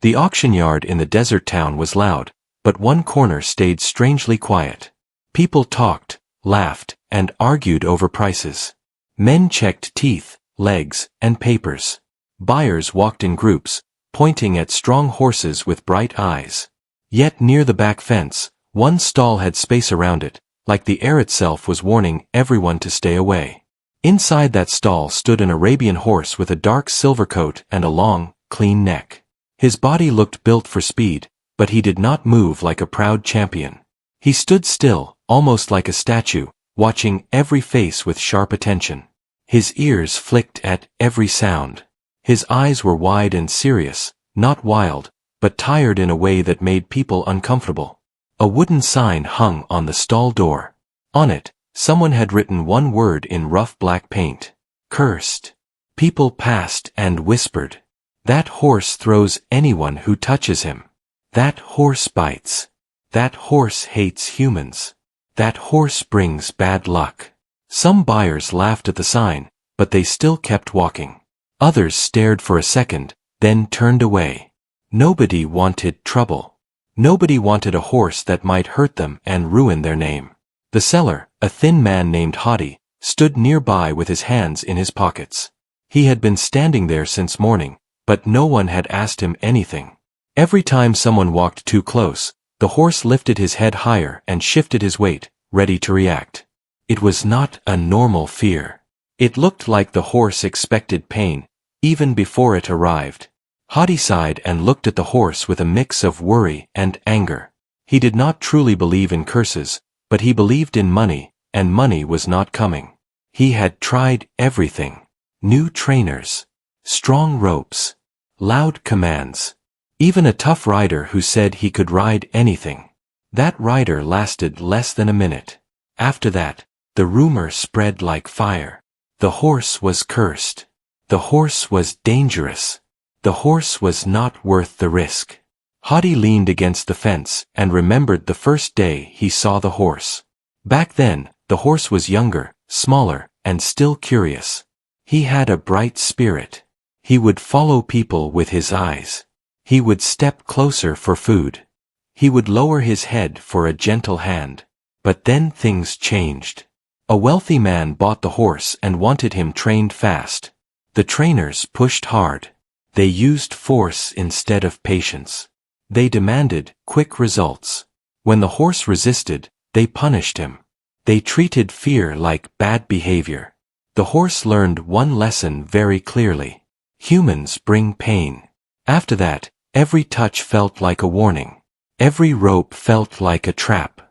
The auction yard in the desert town was loud, but one corner stayed strangely quiet. People talked, laughed, and argued over prices. Men checked teeth, legs, and papers. Buyers walked in groups, pointing at strong horses with bright eyes. Yet near the back fence, one stall had space around it, like the air itself was warning everyone to stay away. Inside that stall stood an Arabian horse with a dark silver coat and a long, clean neck. His body looked built for speed, but he did not move like a proud champion. He stood still, almost like a statue, watching every face with sharp attention. His ears flicked at every sound. His eyes were wide and serious, not wild, but tired in a way that made people uncomfortable. A wooden sign hung on the stall door. On it, someone had written one word in rough black paint. Cursed. People passed and whispered. That horse throws anyone who touches him. That horse bites. That horse hates humans. That horse brings bad luck. Some buyers laughed at the sign, but they still kept walking. Others stared for a second, then turned away. Nobody wanted trouble. Nobody wanted a horse that might hurt them and ruin their name. The seller, a thin man named Hadi, stood nearby with his hands in his pockets. He had been standing there since morning, but no one had asked him anything. Every time someone walked too close, the horse lifted his head higher and shifted his weight, ready to react. It was not a normal fear. It looked like the horse expected pain, even before it arrived. Hadi sighed and looked at the horse with a mix of worry and anger. He did not truly believe in curses, but he believed in money, and money was not coming. He had tried everything. New trainers, strong ropes, loud commands, even a tough rider who said he could ride anything. That rider lasted less than a minute. After that, the rumor spread like fire. The horse was cursed. The horse was dangerous. The horse was not worth the risk. Hadi leaned against the fence and remembered the first day he saw the horse. Back then, the horse was younger, smaller, and still curious. He had a bright spirit. He would follow people with his eyes. He would step closer for food. He would lower his head for a gentle hand. But then things changed. A wealthy man bought the horse and wanted him trained fast. The trainers pushed hard. They used force instead of patience. They demanded quick results. When the horse resisted, they punished him. They treated fear like bad behavior. The horse learned one lesson very clearly. Humans bring pain. After that, every touch felt like a warning. Every rope felt like a trap.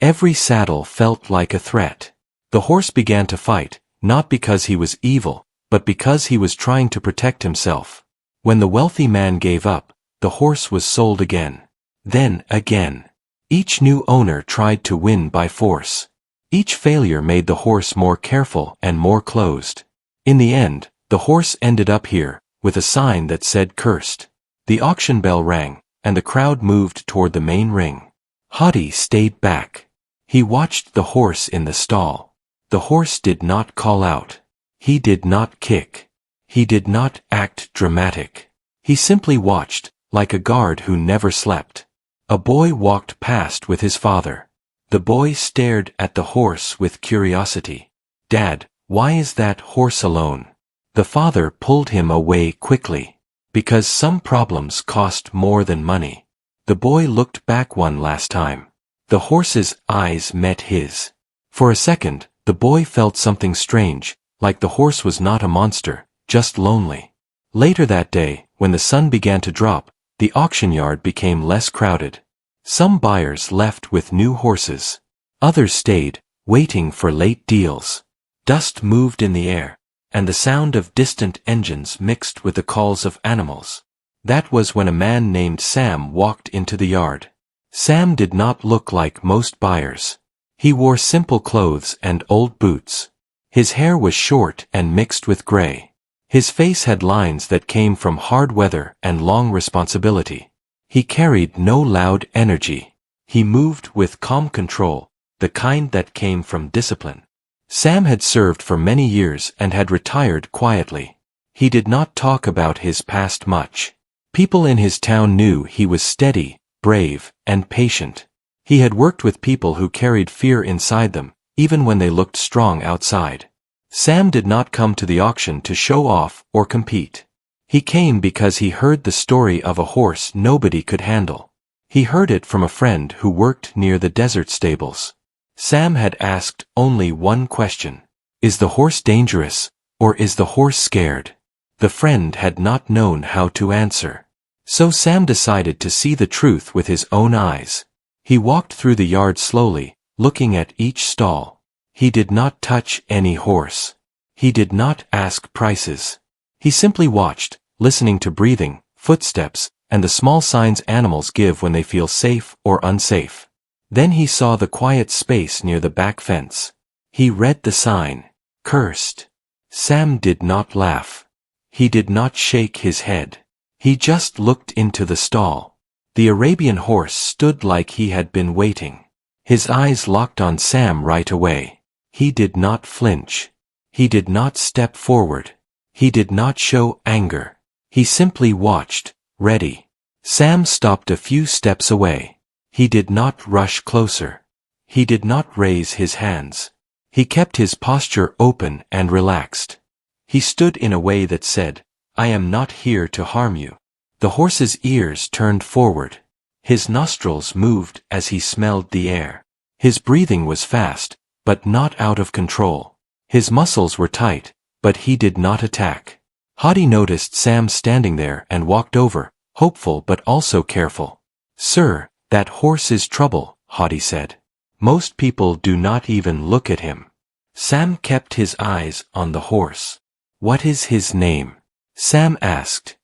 Every saddle felt like a threat. The horse began to fight, not because he was evil, but because he was trying to protect himself. When the wealthy man gave up, the horse was sold again. Then again. Each new owner tried to win by force. Each failure made the horse more careful and more closed. In the end, the horse ended up here, with a sign that said cursed. The auction bell rang, and the crowd moved toward the main ring. Hadi stayed back. He watched the horse in the stall. The horse did not call out. He did not kick. He did not act dramatic. He simply watched, like a guard who never slept. A boy walked past with his father. The boy stared at the horse with curiosity. "Dad, why is that horse alone?" The father pulled him away quickly. "Because some problems cost more than money." The boy looked back one last time. The horse's eyes met his. For a second, the boy felt something strange, like the horse was not a monster, just lonely. Later that day, when the sun began to drop, the auction yard became less crowded. Some buyers left with new horses. Others stayed, waiting for late deals. Dust moved in the air, and the sound of distant engines mixed with the calls of animals. That was when a man named Sam walked into the yard. Sam did not look like most buyers. He wore simple clothes and old boots. His hair was short and mixed with gray. His face had lines that came from hard weather and long responsibility. He carried no loud energy. He moved with calm control, the kind that came from discipline. Sam had served for many years and had retired quietly. He did not talk about his past much. People in his town knew he was steady, brave, and patient. He had worked with people who carried fear inside them, even when they looked strong outside. Sam did not come to the auction to show off or compete. He came because he heard the story of a horse nobody could handle. He heard it from a friend who worked near the desert stables. Sam had asked only one question. Is the horse dangerous, or is the horse scared? The friend had not known how to answer. So Sam decided to see the truth with his own eyes. He walked through the yard slowly, looking at each stall. He did not touch any horse. He did not ask prices. He simply watched, listening to breathing, footsteps, and the small signs animals give when they feel safe or unsafe. Then he saw the quiet space near the back fence. He read the sign, "Cursed." Sam did not laugh. He did not shake his head. He just looked into the stall. The Arabian horse stood like he had been waiting. His eyes locked on Sam right away. He did not flinch. He did not step forward. He did not show anger. He simply watched, ready. Sam stopped a few steps away. He did not rush closer. He did not raise his hands. He kept his posture open and relaxed. He stood in a way that said, "I am not here to harm you." The horse's ears turned forward. His nostrils moved as he smelled the air. His breathing was fast, but not out of control. His muscles were tight, but he did not attack. Hadi noticed Sam standing there and walked over, hopeful but also careful. "Sir, that horse is trouble," Hadi said. "Most people do not even look at him." Sam kept his eyes on the horse. "What is his name?" Sam asked.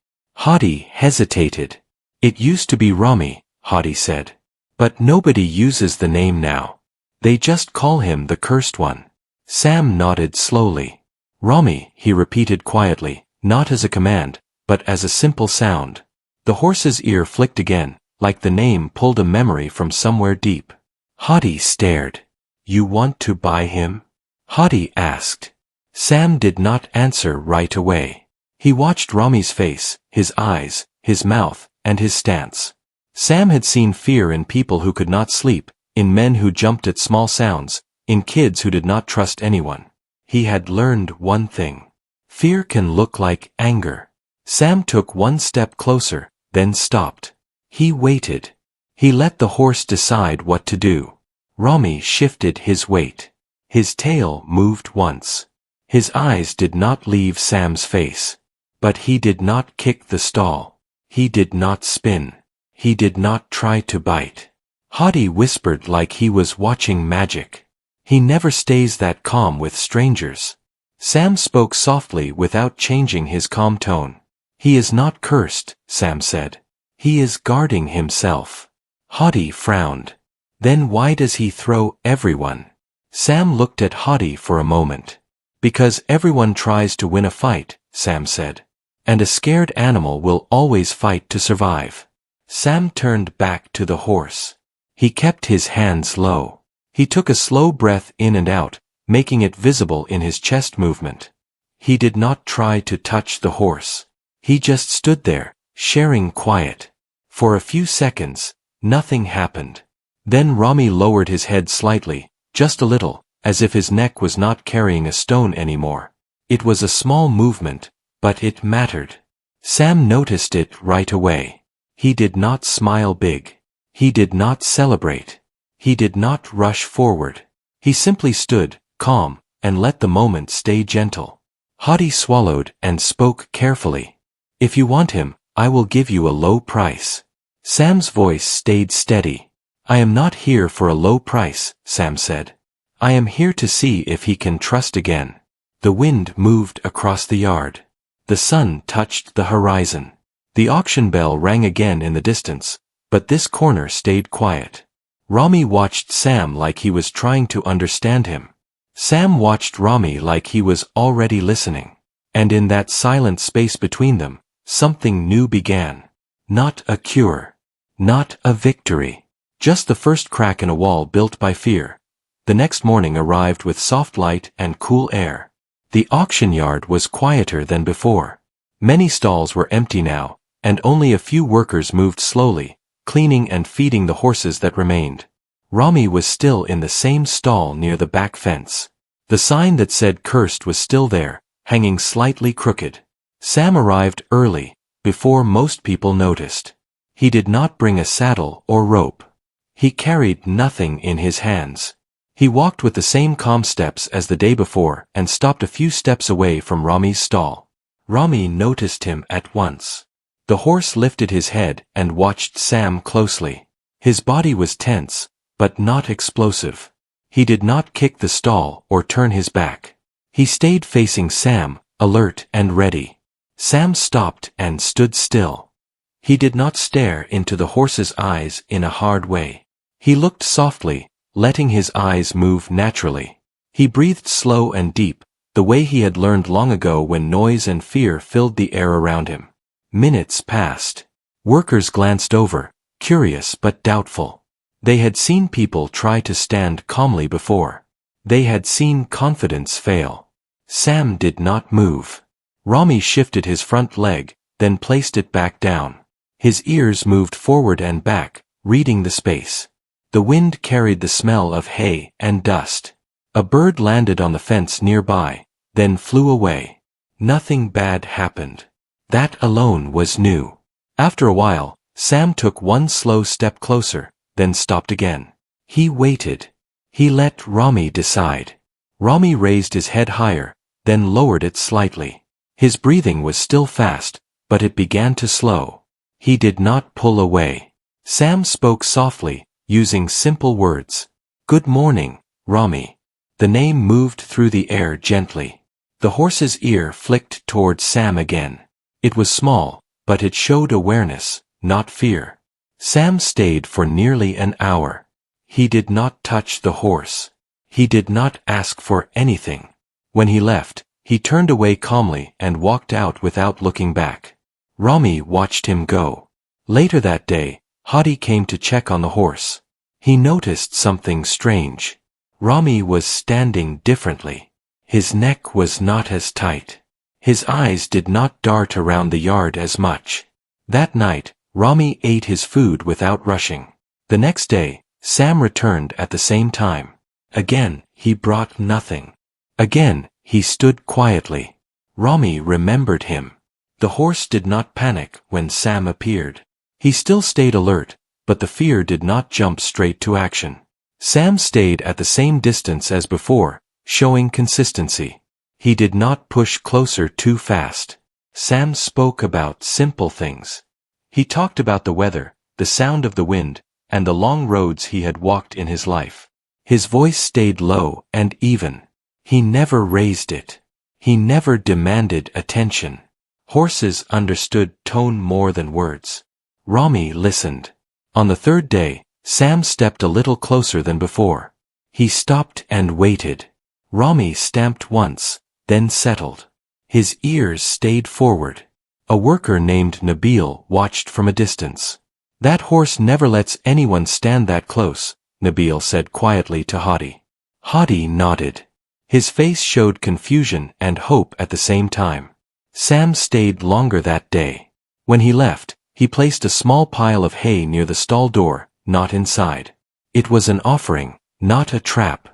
Hadi hesitated. "It used to be Rami," Hadi said. "But nobody uses the name now. They just call him the Cursed One." Sam nodded slowly. "Rami," he repeated quietly, not as a command, but as a simple sound. The horse's ear flicked again, like the name pulled a memory from somewhere deep. Hadi stared. "You want to buy him?" Hadi asked. Sam did not answer right away. He watched Rami's face, his eyes, his mouth, and his stance. Sam had seen fear in people who could not sleep, in men who jumped at small sounds, in kids who did not trust anyone. He had learned one thing. Fear can look like anger. Sam took one step closer, then stopped. He waited. He let the horse decide what to do. Rami shifted his weight. His tail moved once. His eyes did not leave Sam's face. But he did not kick the stall. He did not spin. He did not try to bite. Hadi whispered like he was watching magic. "He never stays that calm with strangers." Sam spoke softly without changing his calm tone. "He is not cursed," Sam said. "He is guarding himself." Hadi frowned. "Then why does he throw everyone?" Sam looked at Hadi for a moment. "Because everyone tries to win a fight," Sam said. "And a scared animal will always fight to survive." Sam turned back to the horse. He kept his hands low. He took a slow breath in and out, making it visible in his chest movement. He did not try to touch the horse. He just stood there, sharing quiet. For a few seconds, nothing happened. Then Rami lowered his head slightly, just a little, as if his neck was not carrying a stone anymore. It was a small movement, but it mattered. Sam noticed it right away. He did not smile big. He did not celebrate. He did not rush forward. He simply stood, calm, and let the moment stay gentle. Hadi swallowed and spoke carefully. "If you want him, I will give you a low price." Sam's voice stayed steady. "I am not here for a low price," Sam said. "I am here to see if he can trust again." The wind moved across the yard. The sun touched the horizon. The auction bell rang again in the distance, but this corner stayed quiet. Rami watched Sam like he was trying to understand him. Sam watched Rami like he was already listening. And in that silent space between them, something new began. Not a cure. Not a victory. Just the first crack in a wall built by fear. The next morning arrived with soft light and cool air. The auction yard was quieter than before. Many stalls were empty now, and only a few workers moved slowly, cleaning and feeding the horses that remained. Rami was still in the same stall near the back fence. The sign that said cursed was still there, hanging slightly crooked. Sam arrived early, before most people noticed. He did not bring a saddle or rope. He carried nothing in his hands. He walked with the same calm steps as the day before and stopped a few steps away from Rami's stall. Rami noticed him at once. The horse lifted his head and watched Sam closely. His body was tense, but not explosive. He did not kick the stall or turn his back. He stayed facing Sam, alert and ready. Sam stopped and stood still. He did not stare into the horse's eyes in a hard way. He looked softly, letting his eyes move naturally. He breathed slow and deep, the way he had learned long ago when noise and fear filled the air around him. Minutes passed. Workers glanced over, curious but doubtful. They had seen people try to stand calmly before. They had seen confidence fail. Sam did not move. Rami shifted his front leg, then placed it back down. His ears moved forward and back, reading the space. The wind carried the smell of hay and dust. A bird landed on the fence nearby, then flew away. Nothing bad happened. That alone was new. After a while, Sam took one slow step closer, then stopped again. He waited. He let Rami decide. Rami raised his head higher, then lowered it slightly. His breathing was still fast, but it began to slow. He did not pull away. Sam spoke softly, using simple words. "Good morning, Rami." The name moved through the air gently. The horse's ear flicked toward Sam again. It was small, but it showed awareness, not fear. Sam stayed for nearly an hour. He did not touch the horse. He did not ask for anything. When he left, he turned away calmly and walked out without looking back. Rami watched him go. Later that day, Hadi came to check on the horse. He noticed something strange. Rami was standing differently. His neck was not as tight. His eyes did not dart around the yard as much. That night, Rami ate his food without rushing. The next day, Sam returned at the same time. Again, he brought nothing. Again, he stood quietly. Rami remembered him. The horse did not panic when Sam appeared. He still stayed alert, but the fear did not jump straight to action. Sam stayed at the same distance as before, showing consistency. He did not push closer too fast. Sam spoke about simple things. He talked about the weather, the sound of the wind, and the long roads he had walked in his life. His voice stayed low and even. He never raised it. He never demanded attention. Horses understood tone more than words. Rami listened. On the third day, Sam stepped a little closer than before. He stopped and waited. Rami stamped once, then settled. His ears stayed forward. A worker named Nabil watched from a distance. "That horse never lets anyone stand that close," Nabil said quietly to Hadi. Hadi nodded. His face showed confusion and hope at the same time. Sam stayed longer that day. When he left, he placed a small pile of hay near the stall door, not inside. It was an offering, not a trap.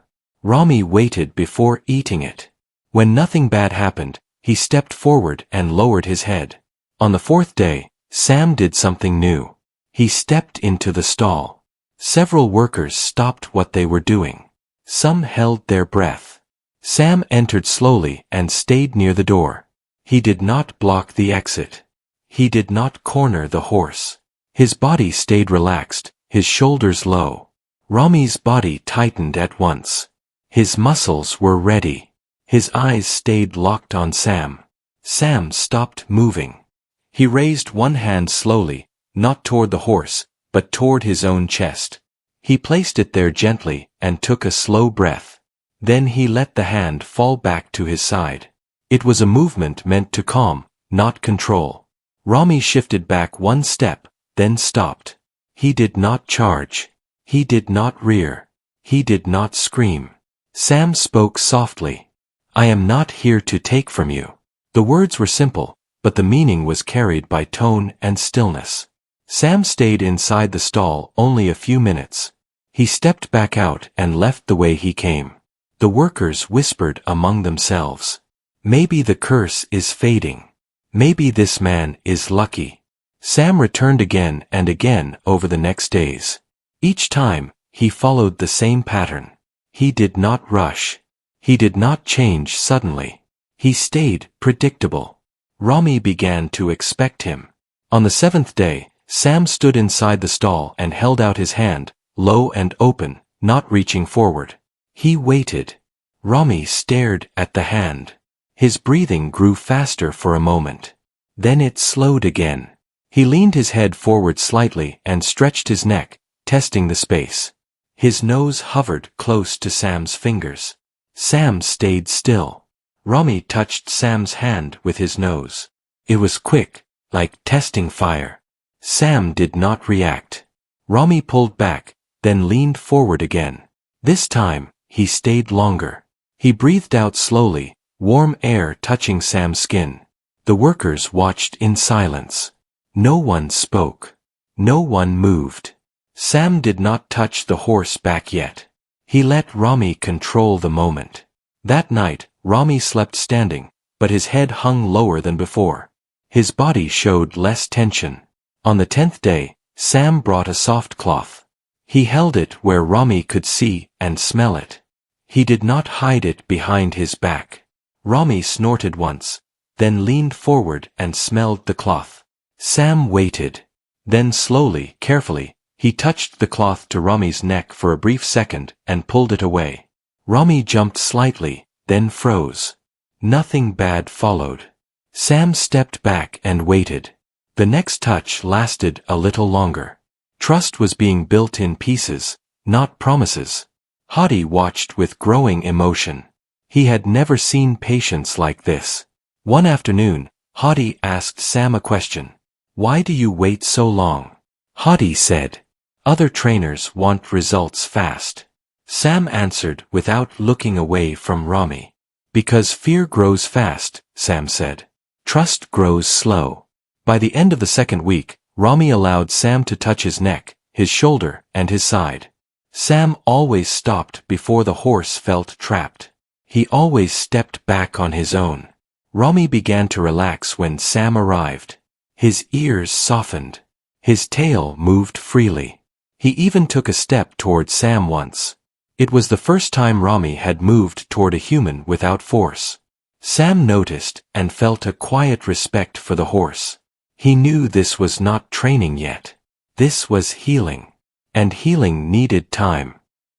Rami waited before eating it. When nothing bad happened, he stepped forward and lowered his head. On the fourth day, Sam did something new. He stepped into the stall. Several workers stopped what they were doing. Some held their breath. Sam entered slowly and stayed near the door. He did not block the exit. He did not corner the horse. His body stayed relaxed, his shoulders low. Rami's body tightened at once. His muscles were ready. His eyes stayed locked on Sam. Sam stopped moving. He raised one hand slowly, not toward the horse, but toward his own chest. He placed it there gently and took a slow breath. Then he let the hand fall back to his side. It was a movement meant to calm, not control. Rami shifted back one step, then stopped. He did not charge. He did not rear. He did not scream. Sam spoke softly. "I am not here to take from you." The words were simple, but the meaning was carried by tone and stillness. Sam stayed inside the stall only a few minutes. He stepped back out and left the way he came. The workers whispered among themselves. Maybe the curse is fading. Maybe this man is lucky. Sam returned again and again over the next days. Each time, he followed the same pattern. He did not rush. He did not change suddenly. He stayed predictable. Rami began to expect him. On the 7th day, Sam stood inside the stall and held out his hand, low and open, not reaching forward. He waited. Rami stared at the hand. His breathing grew faster for a moment. Then it slowed again. He leaned his head forward slightly and stretched his neck, testing the space. His nose hovered close to Sam's fingers. Sam stayed still. Rami touched Sam's hand with his nose. It was quick, like testing fire. Sam did not react. Rami pulled back, then leaned forward again. This time, he stayed longer. He breathed out slowly, warm air touching Sam's skin. The workers watched in silence. No one spoke. No one moved. Sam did not touch the horse back yet. He let Rami control the moment. That night, Rami slept standing, but his head hung lower than before. His body showed less tension. On the 10th day, Sam brought a soft cloth. He held it where Rami could see and smell it. He did not hide it behind his back. Rami snorted once, then leaned forward and smelled the cloth. Sam waited. Then slowly, carefully, he touched the cloth to Rami's neck for a brief second and pulled it away. Rami jumped slightly, then froze. Nothing bad followed. Sam stepped back and waited. The next touch lasted a little longer. Trust was being built in pieces, not promises. Hadi watched with growing emotion. He had never seen patience like this. One afternoon, Hadi asked Sam a question. Why do you wait so long? Hadi said, other trainers want results fast. Sam answered without looking away from Rami. Because fear grows fast, Sam said. Trust grows slow. By the end of the 2nd week, Rami allowed Sam to touch his neck, his shoulder, and his side. Sam always stopped before the horse felt trapped. He always stepped back on his own. Rami began to relax when Sam arrived. His ears softened. His tail moved freely. He even took a step toward Sam once. It was the first time Rami had moved toward a human without force. Sam noticed and felt a quiet respect for the horse. He knew this was not training yet. This was healing. And healing needed time.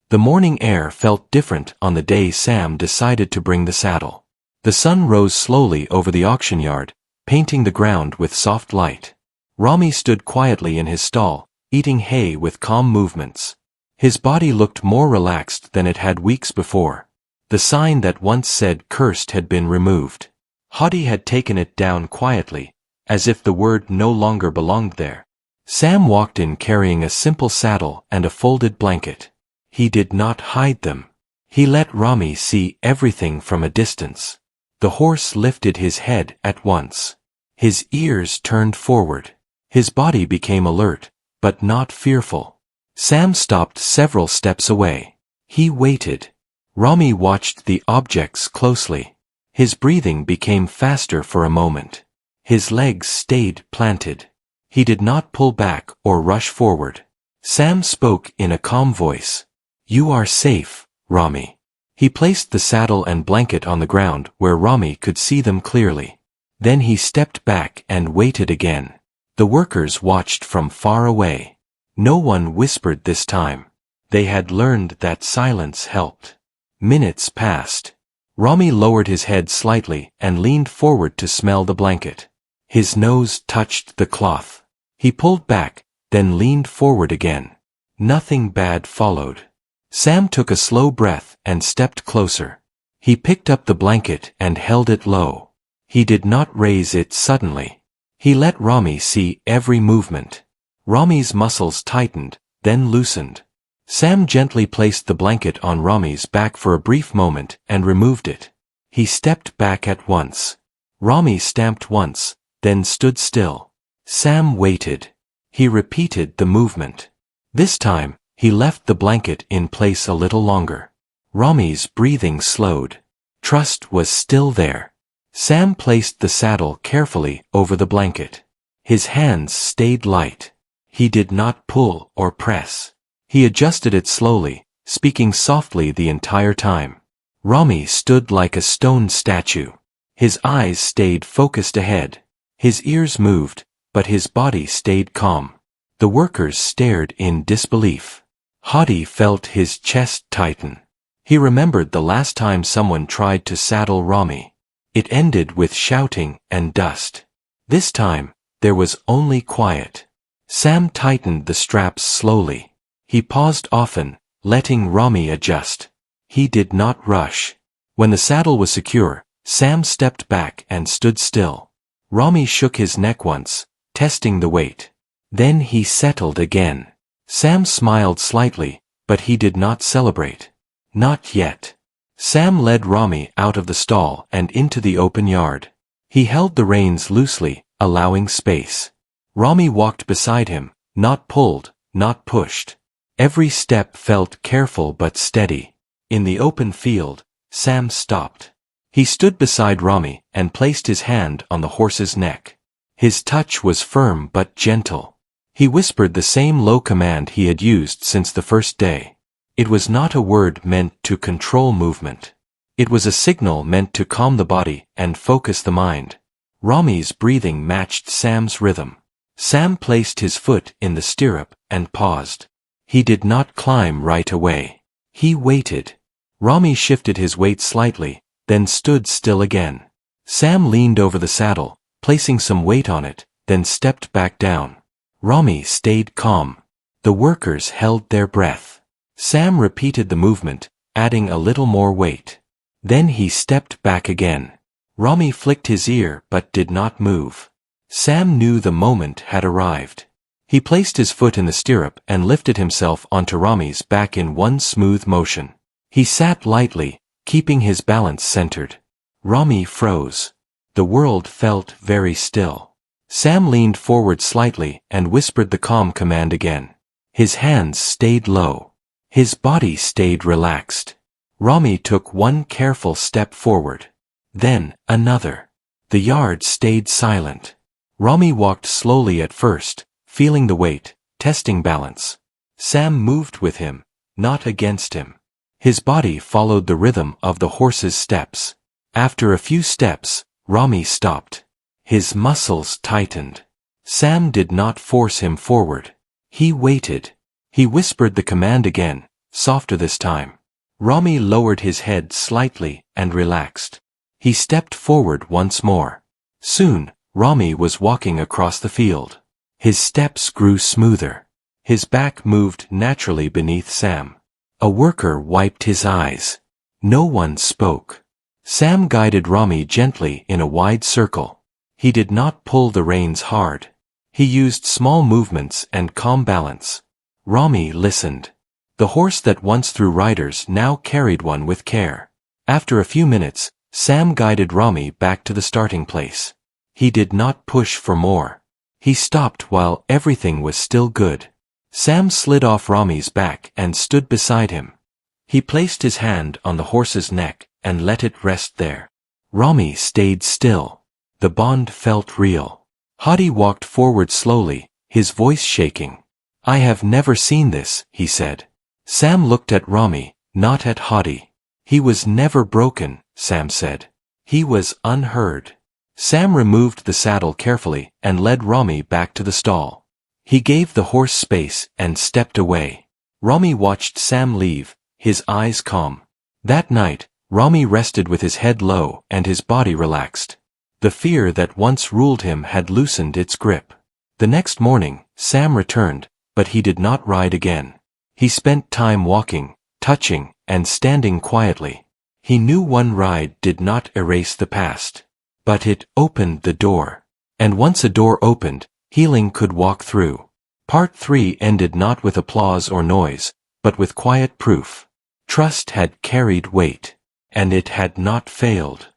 The morning air felt different on the day Sam decided to bring the saddle. The sun rose slowly over the auction yard, painting the ground with soft light. Rami stood quietly in his stall, eating hay with calm movements. His body looked more relaxed than it had weeks before. The sign that once said cursed had been removed. Hadi had taken it down quietly, as if the word no longer belonged there. Sam walked in carrying a simple saddle and a folded blanket. He did not hide them. He let Rami see everything from a distance. The horse lifted his head at once. His ears turned forward. His body became alert, but not fearful. Sam stopped several steps away. He waited. Rami watched the objects closely. His breathing became faster for a moment. His legs stayed planted. He did not pull back or rush forward. Sam spoke in a calm voice. You are safe, Rami. He placed the saddle and blanket on the ground where Rami could see them clearly. Then he stepped back and waited again. The workers watched from far away. No one whispered this time. They had learned that silence helped. Minutes passed. Rami lowered his head slightly and leaned forward to smell the blanket. His nose touched the cloth. He pulled back, then leaned forward again. Nothing bad followed. Sam took a slow breath and stepped closer. He picked up the blanket and held it low. He did not raise it suddenly. He let Rami see every movement. Rami's muscles tightened, then loosened. Sam gently placed the blanket on Rami's back for a brief moment and removed it. He stepped back at once. Rami stamped once, then stood still. Sam waited. He repeated the movement. This time, he left the blanket in place a little longer. Rami's breathing slowed. Trust was still there. Sam placed the saddle carefully over the blanket. His hands stayed light. He did not pull or press. He adjusted it slowly, speaking softly the entire time. Rami stood like a stone statue. His eyes stayed focused ahead. His ears moved, but his body stayed calm. The workers stared in disbelief. Hadi felt his chest tighten. He remembered the last time someone tried to saddle Rami. It ended with shouting and dust. This time, there was only quiet. Sam tightened the straps slowly. He paused often, letting Rami adjust. He did not rush. When the saddle was secure, Sam stepped back and stood still. Rami shook his neck once, testing the weight. Then he settled again. Sam smiled slightly, but he did not celebrate. Not yet. Sam led Rami out of the stall and into the open yard. He held the reins loosely, allowing space. Rami walked beside him, not pulled, not pushed. Every step felt careful but steady. In the open field, Sam stopped. He stood beside Rami and placed his hand on the horse's neck. His touch was firm but gentle. He whispered the same low command he had used since the first day. It was not a word meant to control movement. It was a signal meant to calm the body and focus the mind. Rami's breathing matched Sam's rhythm. Sam placed his foot in the stirrup and paused. He did not climb right away. He waited. Rami shifted his weight slightly, then stood still again. Sam leaned over the saddle, placing some weight on it, then stepped back down. Rami stayed calm. The workers held their breath. Sam repeated the movement, adding a little more weight. Then he stepped back again. Rami flicked his ear but did not move. Sam knew the moment had arrived. He placed his foot in the stirrup and lifted himself onto Rami's back in one smooth motion. He sat lightly, keeping his balance centered. Rami froze. The world felt very still. Sam leaned forward slightly and whispered the calm command again. His hands stayed low. His body stayed relaxed. Rami took one careful step forward. Then, another. The yard stayed silent. Rami walked slowly at first, feeling the weight, testing balance. Sam moved with him, not against him. His body followed the rhythm of the horse's steps. After a few steps, Rami stopped. His muscles tightened. Sam did not force him forward. He waited. He whispered the command again, softer this time. Rami lowered his head slightly and relaxed. He stepped forward once more. Soon, Rami was walking across the field. His steps grew smoother. His back moved naturally beneath Sam. A worker wiped his eyes. No one spoke. Sam guided Rami gently in a wide circle. He did not pull the reins hard. He used small movements and calm balance. Rami listened. The horse that once threw riders now carried one with care. After a few minutes, Sam guided Rami back to the starting place. He did not push for more. He stopped while everything was still good. Sam slid off Rami's back and stood beside him. He placed his hand on the horse's neck and let it rest there. Rami stayed still. The bond felt real. Hadi walked forward slowly, his voice shaking. "I have never seen this," he said. Sam looked at Rami, not at Hadi. "He was never broken," Sam said. "He was unheard." Sam removed the saddle carefully and led Rami back to the stall. He gave the horse space and stepped away. Rami watched Sam leave, his eyes calm. That night, Rami rested with his head low and his body relaxed. The fear that once ruled him had loosened its grip. The next morning, Sam returned, but he did not ride again. He spent time walking, touching, and standing quietly. He knew one ride did not erase the past. But it opened the door. And once a door opened, healing could walk through. Part 3 ended not with applause or noise, but with quiet proof. Trust had carried weight. And it had not failed.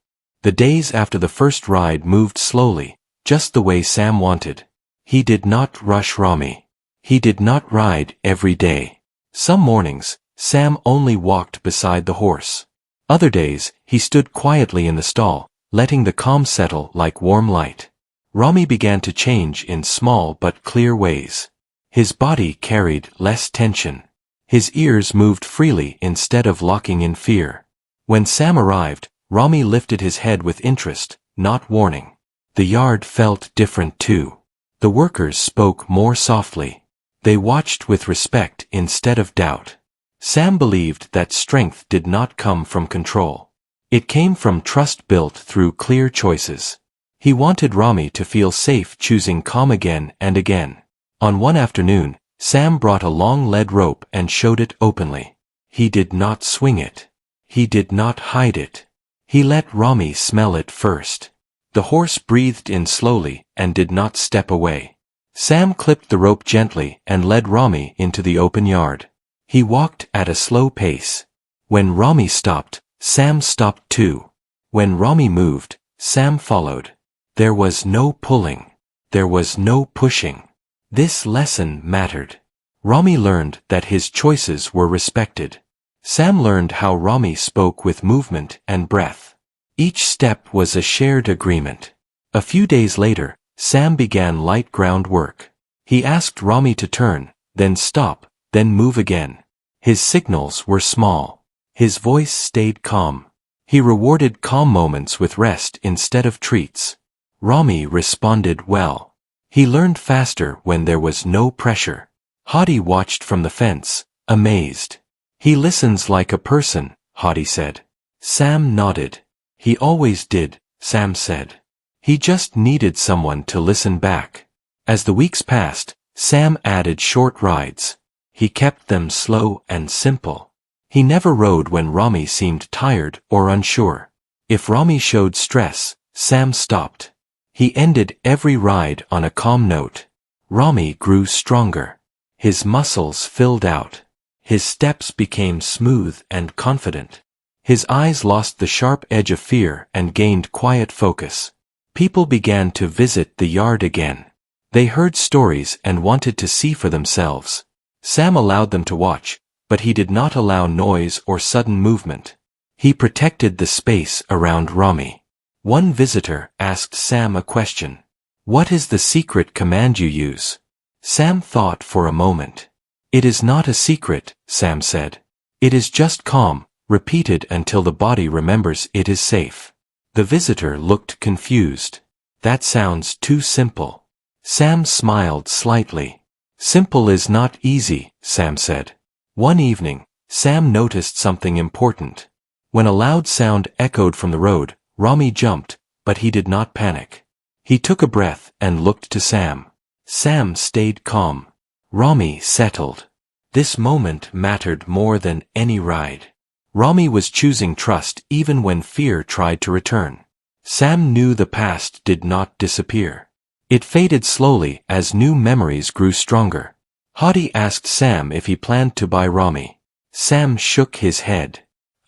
The days after the first ride moved slowly, just the way Sam wanted. He did not rush Rami. He did not ride every day. Some mornings, Sam only walked beside the horse. Other days, he stood quietly in the stall, letting the calm settle like warm light. Rami began to change in small but clear ways. His body carried less tension. His ears moved freely instead of locking in fear. When Sam arrived, Rami lifted his head with interest, not warning. The yard felt different too. The workers spoke more softly. They watched with respect instead of doubt. Sam believed that strength did not come from control. It came from trust built through clear choices. He wanted Rami to feel safe choosing calm again and again. On one afternoon, Sam brought a long lead rope and showed it openly. He did not swing it. He did not hide it. He let Rami smell it first. The horse breathed in slowly and did not step away. Sam clipped the rope gently and led Rami into the open yard. He walked at a slow pace. When Rami stopped, Sam stopped too. When Rami moved, Sam followed. There was no pulling. There was no pushing. This lesson mattered. Rami learned that his choices were respected. Sam learned how Rami spoke with movement and breath. Each step was a shared agreement. A few days later, Sam began light ground work. He asked Rami to turn, then stop, then move again. His signals were small. His voice stayed calm. He rewarded calm moments with rest instead of treats. Rami responded well. He learned faster when there was no pressure. Hadi watched from the fence, amazed. He listens like a person, Hadi said. Sam nodded. He always did, Sam said. He just needed someone to listen back. As the weeks passed, Sam added short rides. He kept them slow and simple. He never rode when Rami seemed tired or unsure. If Rami showed stress, Sam stopped. He ended every ride on a calm note. Rami grew stronger. His muscles filled out. His steps became smooth and confident. His eyes lost the sharp edge of fear and gained quiet focus. People began to visit the yard again. They heard stories and wanted to see for themselves. Sam allowed them to watch, but he did not allow noise or sudden movement. He protected the space around Rami. One visitor asked Sam a question. "What is the secret command you use?" Sam thought for a moment. "It is not a secret," Sam said. "It is just calm, repeated until the body remembers it is safe." The visitor looked confused. "That sounds too simple." Sam smiled slightly. "Simple is not easy," Sam said. One evening, Sam noticed something important. When a loud sound echoed from the road, Rami jumped, but he did not panic. He took a breath and looked to Sam. Sam stayed calm. Rami settled. This moment mattered more than any ride. Rami was choosing trust even when fear tried to return. Sam knew the past did not disappear. It faded slowly as new memories grew stronger. Hadi asked Sam if he planned to buy Rami. Sam shook his head.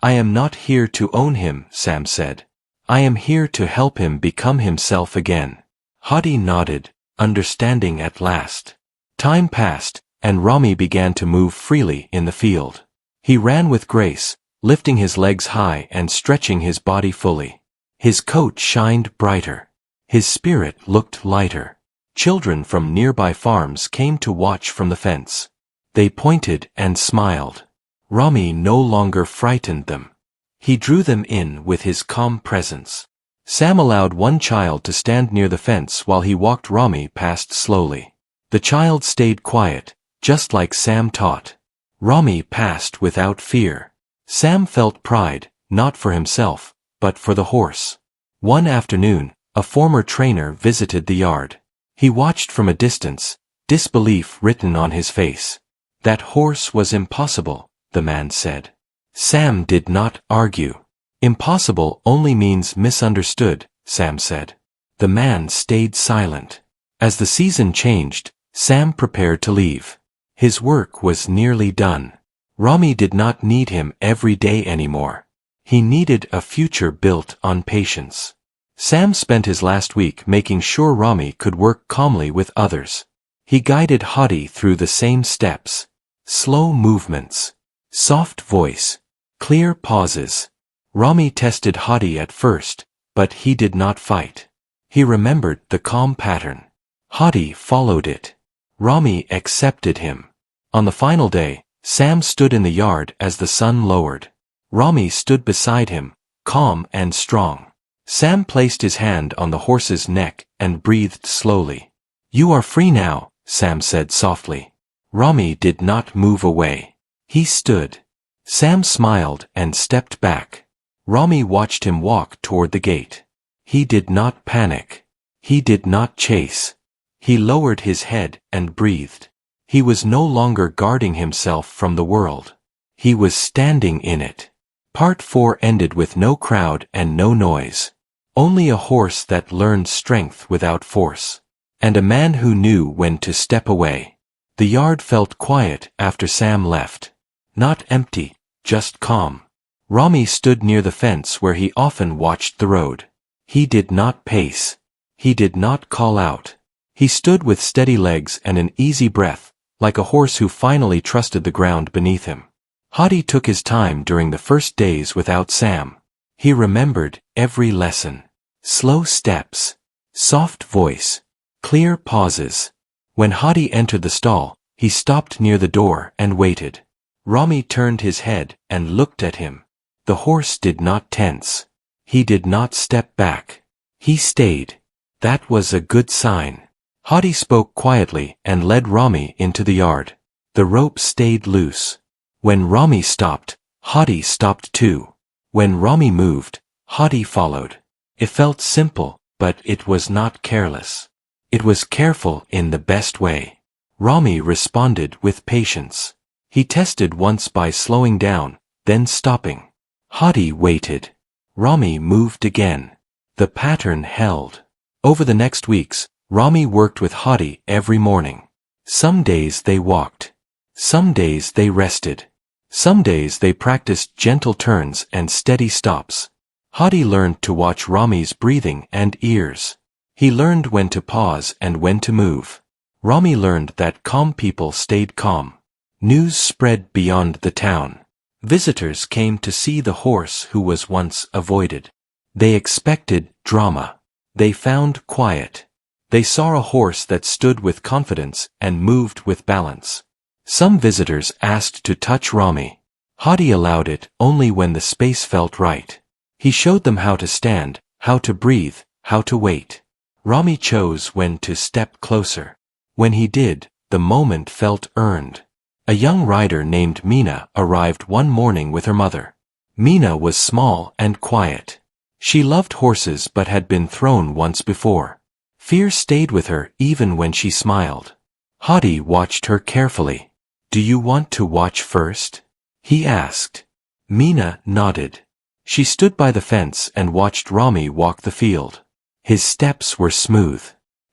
"I am not here to own him," Sam said. "I am here to help him become himself again." Hadi nodded, understanding at last. Time passed, and Rami began to move freely in the field. He ran with grace, lifting his legs high and stretching his body fully. His coat shined brighter. His spirit looked lighter. Children from nearby farms came to watch from the fence. They pointed and smiled. Rami no longer frightened them. He drew them in with his calm presence. Sam allowed one child to stand near the fence while he walked Rami past slowly. The child stayed quiet, just like Sam taught. Rami passed without fear. Sam felt pride, not for himself, but for the horse. One afternoon, a former trainer visited the yard. He watched from a distance, disbelief written on his face. "That horse was impossible," the man said. Sam did not argue. "Impossible only means misunderstood," Sam said. The man stayed silent. As the season changed, Sam prepared to leave. His work was nearly done. Rami did not need him every day anymore. He needed a future built on patience. Sam spent his last week making sure Rami could work calmly with others. He guided Hadi through the same steps. Slow movements. Soft voice. Clear pauses. Rami tested Hadi at first, but he did not fight. He remembered the calm pattern. Hadi followed it. Rami accepted him. On the final day, Sam stood in the yard as the sun lowered. Rami stood beside him, calm and strong. Sam placed his hand on the horse's neck and breathed slowly. "You are free now," Sam said softly. Rami did not move away. He stood. Sam smiled and stepped back. Rami watched him walk toward the gate. He did not panic. He did not chase. He lowered his head and breathed. He was no longer guarding himself from the world. He was standing in it. Part 4 ended with no crowd and no noise. Only a horse that learned strength without force. And a man who knew when to step away. The yard felt quiet after Sam left. Not empty, just calm. Rami stood near the fence where he often watched the road. He did not pace. He did not call out. He stood with steady legs and an easy breath, like a horse who finally trusted the ground beneath him. Hadi took his time during the first days without Sam. He remembered every lesson. Slow steps. Soft voice. Clear pauses. When Hadi entered the stall, he stopped near the door and waited. Rami turned his head and looked at him. The horse did not tense. He did not step back. He stayed. That was a good sign. Hadi spoke quietly and led Rami into the yard. The rope stayed loose. When Rami stopped, Hadi stopped too. When Rami moved, Hadi followed. It felt simple, but it was not careless. It was careful in the best way. Rami responded with patience. He tested once by slowing down, then stopping. Hadi waited. Rami moved again. The pattern held. Over the next weeks, Rami worked with Hadi every morning. Some days they walked. Some days they rested. Some days they practiced gentle turns and steady stops. Hadi learned to watch Rami's breathing and ears. He learned when to pause and when to move. Rami learned that calm people stayed calm. News spread beyond the town. Visitors came to see the horse who was once avoided. They expected drama. They found quiet. They saw a horse that stood with confidence and moved with balance. Some visitors asked to touch Rami. Hadi allowed it only when the space felt right. He showed them how to stand, how to breathe, how to wait. Rami chose when to step closer. When he did, the moment felt earned. A young rider named Mina arrived one morning with her mother. Mina was small and quiet. She loved horses but had been thrown once before. Fear stayed with her even when she smiled. Hadi watched her carefully. "Do you want to watch first?" he asked. Mina nodded. She stood by the fence and watched Rami walk the field. His steps were smooth.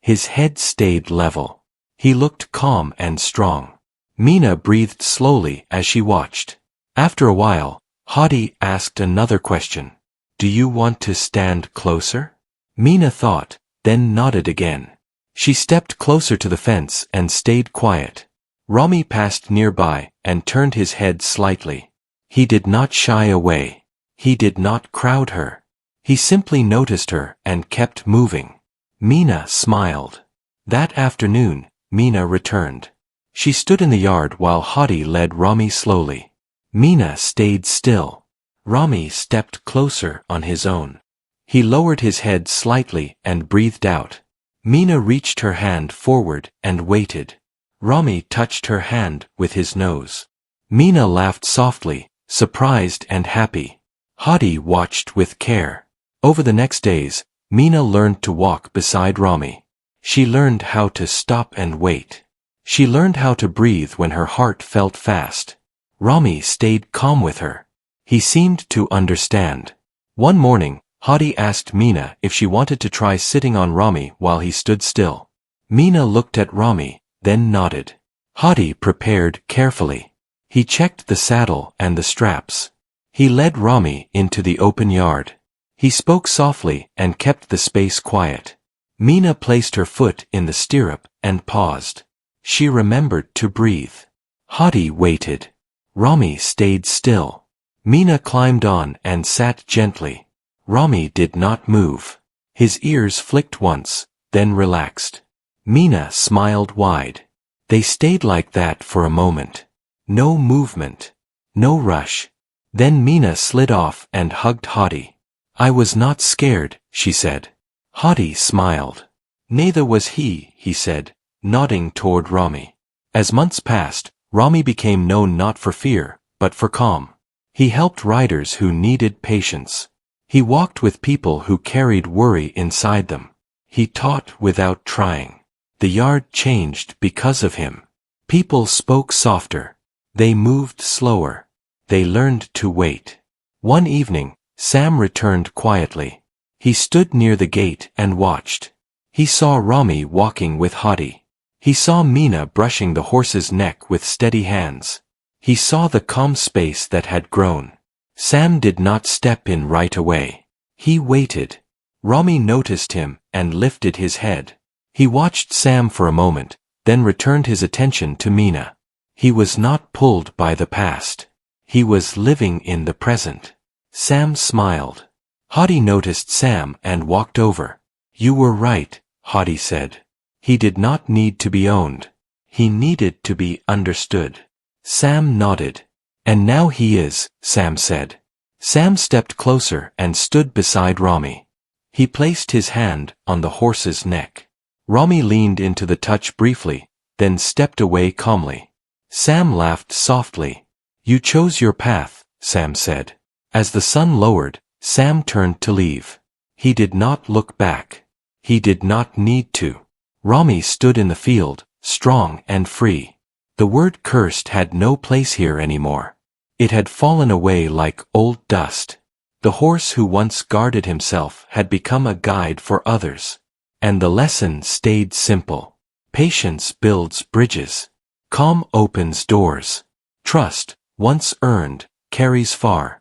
His head stayed level. He looked calm and strong. Mina breathed slowly as she watched. After a while, Hadi asked another question. "Do you want to stand closer?" Mina thought, then nodded again. She stepped closer to the fence and stayed quiet. Rami passed nearby and turned his head slightly. He did not shy away. He did not crowd her. He simply noticed her and kept moving. Mina smiled. That afternoon, Mina returned. She stood in the yard while Hadi led Rami slowly. Mina stayed still. Rami stepped closer on his own. He lowered his head slightly and breathed out. Mina reached her hand forward and waited. Rami touched her hand with his nose. Mina laughed softly, surprised and happy. Hadi watched with care. Over the next days, Mina learned to walk beside Rami. She learned how to stop and wait. She learned how to breathe when her heart felt fast. Rami stayed calm with her. He seemed to understand. One morning, Hadi asked Mina if she wanted to try sitting on Rami while he stood still. Mina looked at Rami, then nodded. Hadi prepared carefully. He checked the saddle and the straps. He led Rami into the open yard. He spoke softly and kept the space quiet. Mina placed her foot in the stirrup and paused. She remembered to breathe. Hadi waited. Rami stayed still. Mina climbed on and sat gently. Rami did not move. His ears flicked once, then relaxed. Mina smiled wide. They stayed like that for a moment. No movement. No rush. Then Mina slid off and hugged Hadi. I was not scared, she said. Hadi smiled. Neither was he said, nodding toward Rami. As months passed, Rami became known not for fear, but for calm. He helped riders who needed patience. He walked with people who carried worry inside them. He taught without trying. The yard changed because of him. People spoke softer. They moved slower. They learned to wait. One evening, Sam returned quietly. He stood near the gate and watched. He saw Rami walking with Hadi. He saw Mina brushing the horse's neck with steady hands. He saw the calm space that had grown. Sam did not step in right away. He waited. Rami noticed him and lifted his head. He watched Sam for a moment, then returned his attention to Mina. He was not pulled by the past. He was living in the present. Sam smiled. Hadi noticed Sam and walked over. You were right, Hadi said. He did not need to be owned. He needed to be understood. Sam nodded. And now he is, Sam said. Sam stepped closer and stood beside Rami. He placed his hand on the horse's neck. Rami leaned into the touch briefly, then stepped away calmly. Sam laughed softly. You chose your path, Sam said. As the sun lowered, Sam turned to leave. He did not look back. He did not need to. Rami stood in the field, strong and free. The word cursed had no place here anymore. It had fallen away like old dust. The horse who once guarded himself had become a guide for others. And the lesson stayed simple. Patience builds bridges. Calm opens doors. Trust, once earned, carries far.